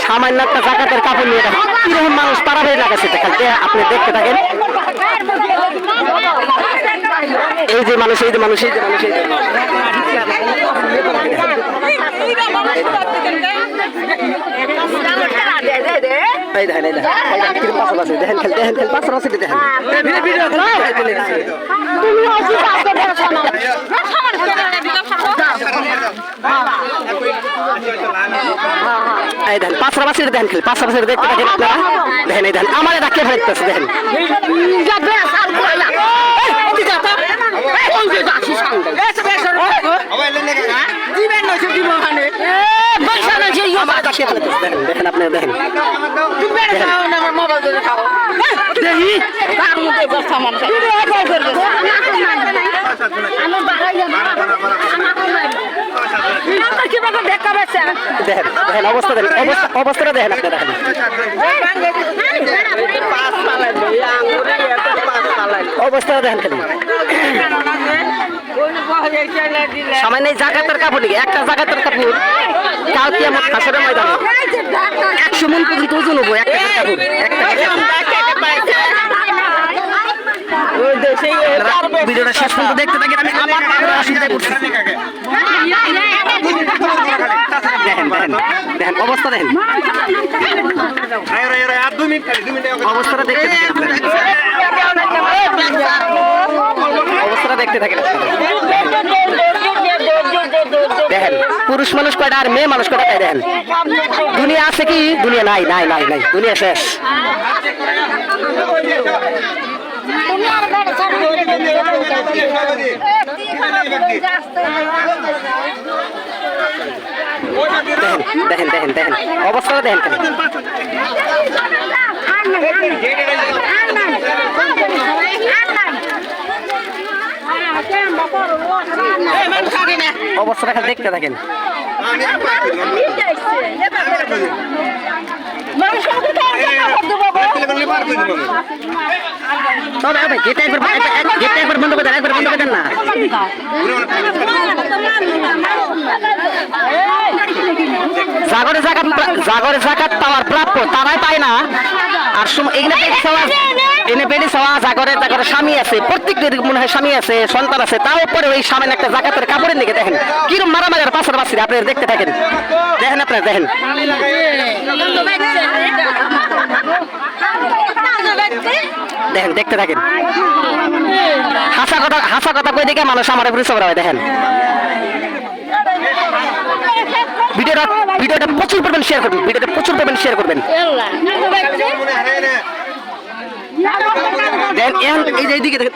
সামান্য একটা জাকাতের কাপড় নিয়ে কিরকম মানুষ তাড়াতাড়ি লাগাচ্ছে দেখেন, আপনি দেখতে থাকেন। এই যে মানুষ, এই যে মানুষ, এই যে মানুষ, এই যে এই দেখেন, এই দেখেন কিরকম পাথর আছে, দেখেন খেল, দেখেন খেল পাথর আছে, দেখেন এই দেখেন পাঁচরা বাসির দেখেন খেল, পাঁচরা বাসির দেখতে থাকেন আপনারা। দেখেন এই দেখেন আমার ডাকে ফেলতেছে, দেখেন দেখেন আপনারা দেখেন দেখেন অবস্থা, দেখেন অবস্থাটা দেখেন আপনারা দেখেন অবস্থাটা দেখেন খালি। সামান্য জাকাতের কাপড় নাকি, একটা জাকাতের কাপড় কাল কিয়ামত হাসরের ময়দানে 100 মণ পর্যন্ত ওজন হবো একটা কাপড়, ভিডিওটা শেষ পর্যন্ত দেখতে থাকি। আমি অসুবিধায় পড়ছি, দেখেন দেখেন দেখেন অবস্থা, দেখেন অবস্থাটা দেখতে থাকেন, অবস্থাটা দেখতে থাকেন। দেখেন পুরুষ মানুষ কয়টা আর মেয়ে মানুষ কয়টা, তাই দেখেন দুনিয়া আছে কি, দুনিয়া নাই, নাই নাই নাই, দুনিয়া শেষ। দেখেন দেখেন দেখেন অবস্থাটা দেখেন খালি। অবস্থাটা খালি দেখতে থাকেন। গেটটা একবার বন্ধ করে দেন, একবার বন্ধ করে দেন না। জাগরে জাকাত পাওয়ার প্রাপ্য তারাই পায় না। আর এনে বেড়ে চাওয়া জাগরে জাগরে স্বামী আছে, প্রত্যেকদের মনে হয় স্বামী আছে, সন্তান আছে, তাও পরে ওই সামনে একটা জাকাতের কাপড়ের দিকে দেখেন কিরম মারামারি পাশের বাসির, আপনারা দেখতে থাকেন, দেখেন আপনারা দেখেন দেখেন দেখতে থাকেন। হাসা কথা কই দেখে মানুষ আমার উপরে সবরা হয়। দেখেন ভিডিওটা প্রচুর পরিমাণ শেয়ার করবেন, ভিডিওটা প্রচুর পরিমাণ শেয়ার করবেন। এই যে এইদিকে দেখেন,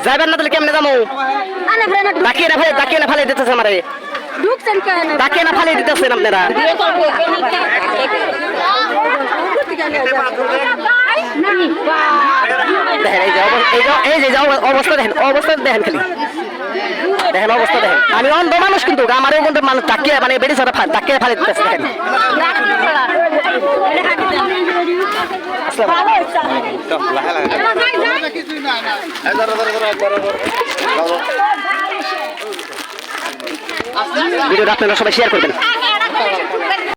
যাইবেন না তাহলে কেমনে যাবো? ডাকিয়ে না ফালে দিতেছে আমারে, ডাকিয়ে না ফালে দিতেছেন আপনারা। দেখেন এই যে অবস্থা দেখেন, অবস্থা দেখেন খালি দেখেন অবস্থা দেখেন। আমি অন্ধ মানুষ কিন্তু আমারও কিন্তু মানুষ ডাকিয়ে মানে বেড়ে সারা ডাকিয়ে ফালে দিতেছে। দেখেন ভিডিওটা আপনারা সবাই শেয়ার করবেন।